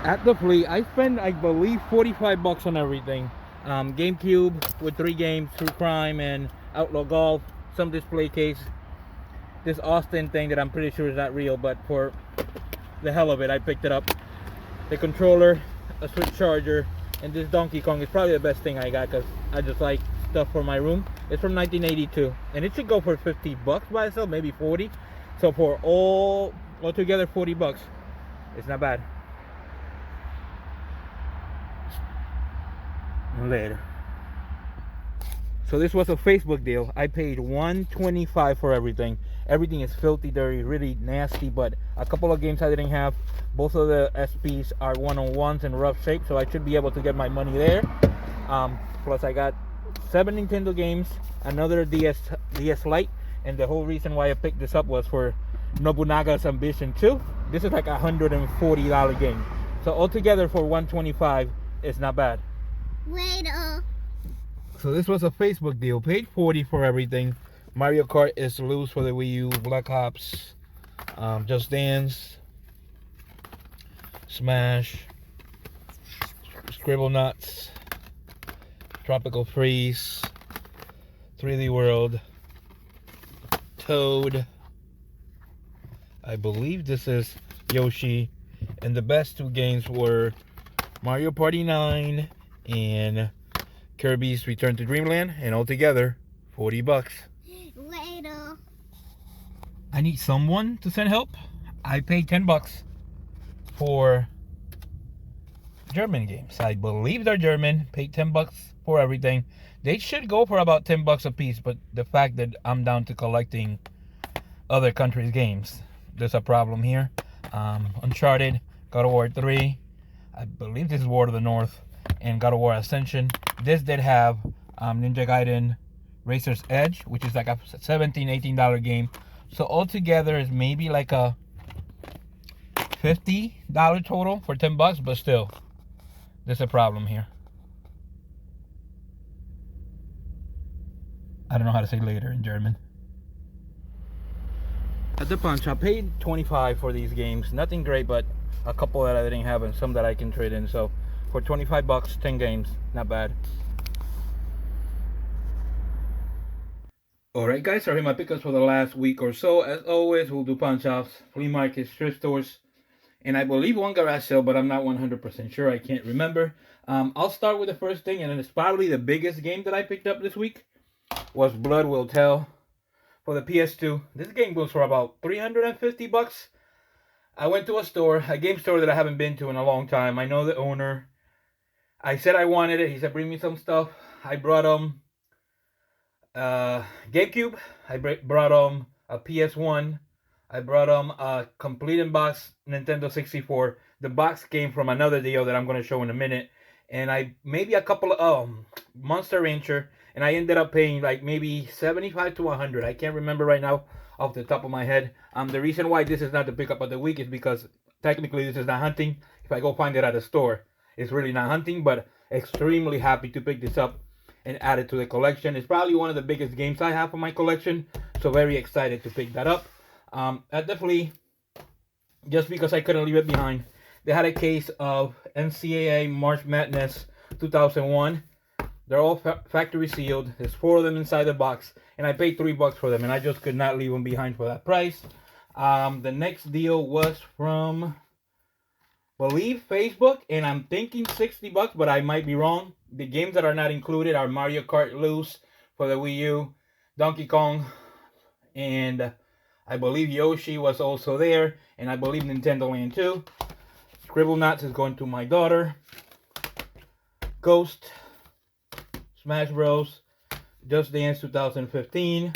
At the flea, I spent, I believe, 45 bucks on everything. GameCube with 3 games, True Crime and Outlaw Golf, some display case, this Austin thing that I'm pretty sure is not real, but for the hell of it, I picked it up. The controller, a Switch charger, and this Donkey Kong is probably the best thing I got because I just like stuff for my room. It's from 1982, and it should go for 50 bucks by itself, maybe 40. So for all together, 40 bucks. It's not bad. Later. So this was a Facebook deal. I paid $125 for everything. Everything is filthy dirty, really nasty, but a couple of games I didn't have. Both of the SPs are one-on-ones in rough shape, so I should be able to get my money there. Plus I got 7 Nintendo games, another DS Lite, and the whole reason why I picked this up was for Nobunaga's Ambition 2. This is like a $140 game. So altogether for $125, it's not bad. Later. So this was a Facebook deal. Paid $40 for everything. Mario Kart is loose for the Wii U. Black Ops, Just Dance, Smash, Scribble Nuts, Tropical Freeze, 3D World, Toad. I believe this is Yoshi. And the best 2 games were Mario Party 9 and Kirby's Return to Dreamland, and altogether 40 bucks. Later. I need someone to send help. I paid 10 bucks for German games. I believe they're German. Paid 10 bucks for everything. They should go for about 10 bucks a piece, but the fact that I'm down to collecting other countries' games, there's a problem here. Uncharted, God of War 3, I believe this is War of the North, and God of War Ascension. This did have Ninja Gaiden Razor's Edge, which is like a $17, $18 game. So altogether is maybe like a $50 total for 10 bucks, but still, there's a problem here. I don't know how to say later in German. At the pawn shop, paid $25 for these games. Nothing great, but a couple that I didn't have and some that I can trade in. So for 25 bucks, 10 games, not bad. Alright guys, sorry my pickups for the last week or so. As always, we'll do pawn shops, flea markets, thrift stores, and I believe one garage sale, but I'm not 100% sure. I can't remember. I'll start with the first thing, and it's probably the biggest game that I picked up this week, was Blood Will Tell for the PS2. This game goes for about 350 bucks. I went to a game store that I haven't been to in a long time. I know the owner. I said I wanted it. He said, bring me some stuff. I brought him GameCube. I brought him a PS1. I brought him a complete in box Nintendo 64. The box came from another deal that I'm going to show in a minute. And I maybe a couple of Monster Rancher. And I ended up paying like maybe 75 to 100. I can't remember right now off the top of my head. The reason why this is not the pickup of the week is because technically this is not hunting. If I go find it at a store, it's really not hunting, but extremely happy to pick this up and add it to the collection. It's probably one of the biggest games I have for my collection, so very excited to pick that up. At the flea, just because I couldn't leave it behind, they had a case of NCAA March Madness 2001. They're all factory sealed. There's 4 of them inside the box, and I paid $3 for them, and I just could not leave them behind for that price. The next deal was from, believe, Facebook, and I'm thinking 60 bucks, but I might be wrong. The games that are not included are Mario Kart Loose for the Wii U, Donkey Kong, and I believe Yoshi was also there, and I believe Nintendo Land 2. Scribble Knots is going to my daughter. Ghost, Smash Bros, Just Dance 2015,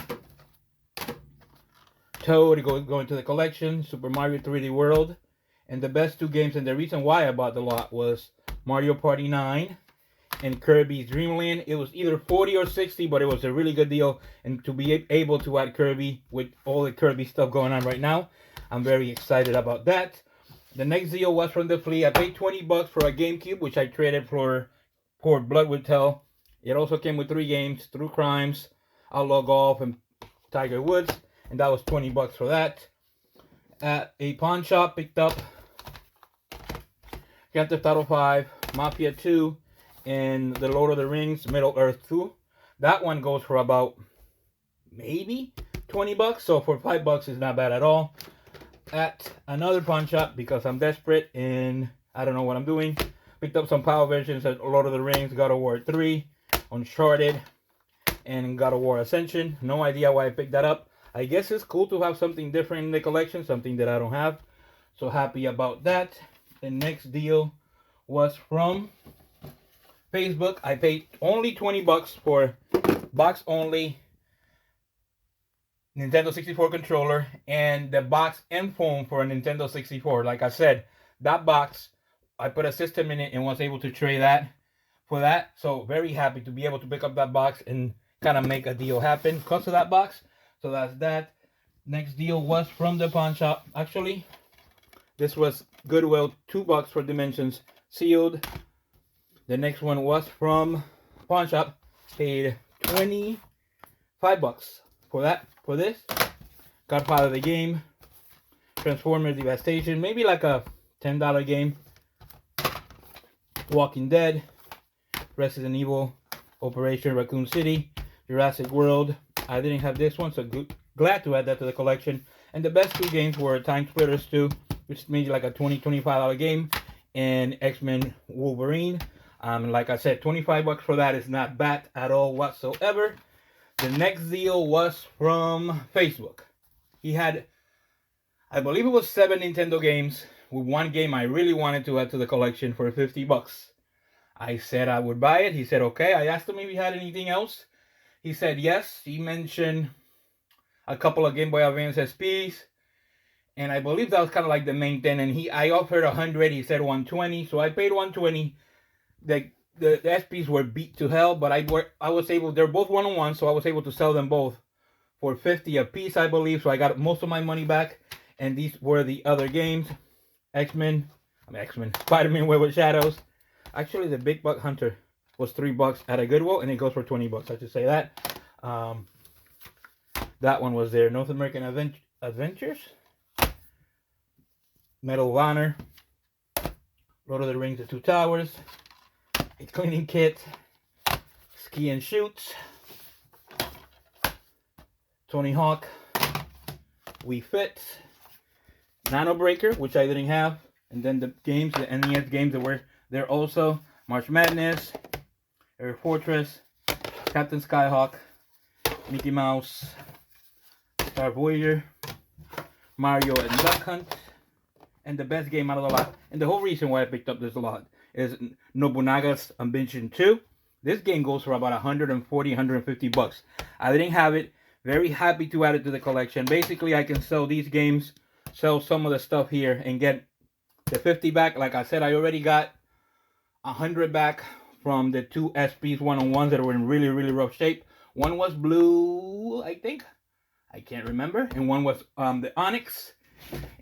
Toad going to the collection, Super Mario 3D World, and the best 2 games, and the reason why I bought the lot was Mario Party 9 and Kirby's Dream Land. It was either 40 or 60, but it was a really good deal, and to be able to add Kirby with all the Kirby stuff going on right now, I'm very excited about that. The next deal was from the flea. I paid 20 bucks for a GameCube, which I traded for Blood Will Tell. It also came with 3 games, True Crimes, Outlaw Golf, and Tiger Woods, and that was 20 bucks for that. At a pawn shop, picked up Grand Theft Auto 5, Mafia 2, and The Lord of the Rings, Middle Earth 2. That one goes for about maybe 20 bucks. So for 5 bucks, it's not bad at all. At another pawn shop, because I'm desperate and I don't know what I'm doing, picked up some PAL versions of Lord of the Rings, God of War 3, Uncharted, and God of War Ascension. No idea why I picked that up. I guess it's cool to have something different in the collection, something that I don't have. So happy about that. The next deal was from Facebook. I paid only 20 bucks for box only Nintendo 64 controller and the box and phone for a Nintendo 64. Like I said, that box, I put a system in it and was able to trade that for that. So very happy to be able to pick up that box and kind of make a deal happen because of that box. So that's that. Next deal was from the pawn shop. Actually, this was Goodwill, 2 bucks for Dimensions sealed. The next one was from pawn shop. Paid 25 bucks for that. For this, Godfather the game, Transformers Devastation, maybe like a $10 game. Walking Dead, Resident Evil, Operation Raccoon City, Jurassic World. I didn't have this one, so glad to add that to the collection. And the best 2 games were Time Splitters 2, which is maybe like a $20-25 game, and X-Men Wolverine. Like I said, 25 bucks for that is not bad at all whatsoever. The next deal was from Facebook. He had, I believe it was 7 Nintendo games with 1 game I really wanted to add to the collection for 50 bucks. I said I would buy it. He said okay. I asked him if he had anything else. He said yes. He mentioned a couple of Game Boy Advance SPs. And I believe that was kind of like the main thing. And I offered 100. He said 120. So I paid 120. The SPs were beat to hell, but I was able, they're both 1-on-1, so I was able to sell them both for 50 a piece, I believe. So I got most of my money back. And these were the other games. X-Men, Spider-Man Web of Shadows. Actually, the Big Buck Hunter was 3 bucks at a Goodwill, and it goes for 20 bucks. I should say that. That one was there. North American Adventures, Medal of Honor, Lord of the Rings: The Two Towers, a cleaning kit, Ski and Shoots, Tony Hawk, Wii Fit, Nano Breaker, which I didn't have, and then the games, the NES games that were there also, March Madness, Air Fortress, Captain Skyhawk, Mickey Mouse, Star Voyager, Mario and Duck Hunt, and the best game out of the lot, and the whole reason why I picked up this lot, is Nobunaga's Ambition 2. This game goes for about 140, 150 bucks. I didn't have it. Very happy to add it to the collection. Basically, I can sell these games, sell some of the stuff here, and get the 50 back. Like I said, I already got 100 back from the 2 SPs 1-on-1s that were in really, really rough shape. One was blue, I think. I can't remember. And one was the Onyx.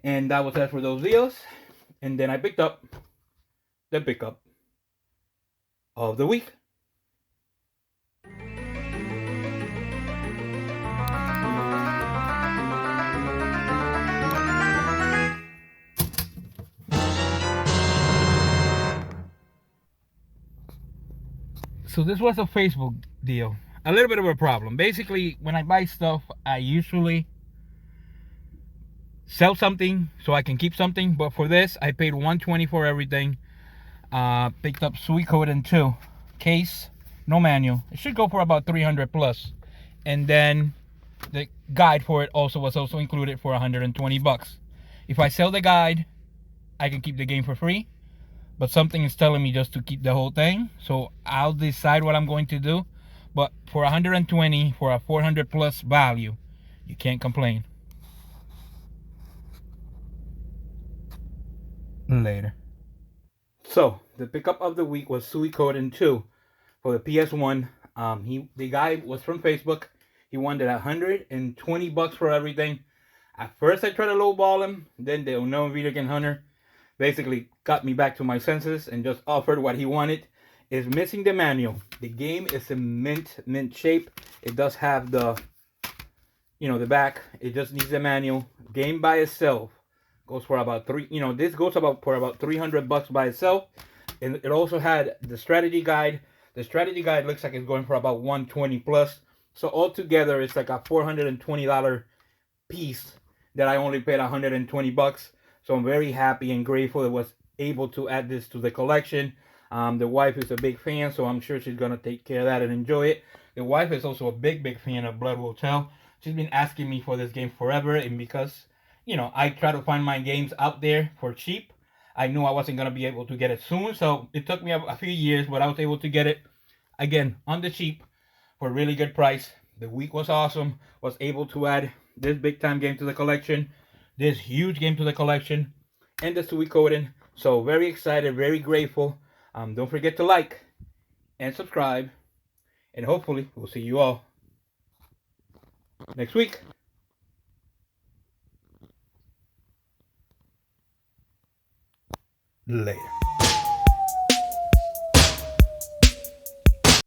And that was that for those deals. And then I picked up the pickup of the week. So this was a Facebook deal. A little bit of a problem. Basically, when I buy stuff, I usually sell something so I can keep something. But for this, I paid $120 for everything. Picked up Suikoden 2 case, no manual. It should go for about 300 plus. And then the guide for it was also included for 120 bucks. If I sell the guide, I can keep the game for free. But something is telling me just to keep the whole thing. So I'll decide what I'm going to do. But for 120, for a 400 plus value, you can't complain. Later. So the pickup of the week was Suikoden 2 for the PS1. The guy was from Facebook. He wanted 120 bucks for everything. At first I tried to lowball him. Then the unknown video game hunter basically got me back to my senses and just offered what he wanted. Is missing the manual. The game is in mint shape. It does have the back. It just needs the manual. Game by itself Goes for about this goes for about $300 by itself. And it also had the strategy guide. The strategy guide looks like it's going for about 120 plus. So altogether, it's like a $420 piece that I only paid $120. So I'm very happy and grateful that I was able to add this to the collection. The wife is a big fan, so I'm sure she's gonna take care of that and enjoy it. The wife is also a big fan of Blood Will Tell. She's been asking me for this game forever, and because I try to find my games out there for cheap, I knew I wasn't gonna be able to get it soon. So it took me a few years, but I was able to get it again on the cheap for a really good price. The week was awesome. Was able to add this big time game to the collection, this huge game to the collection, and the Suikoden. So very excited, very grateful. Don't forget to like and subscribe, and hopefully we'll see you all next week. Later.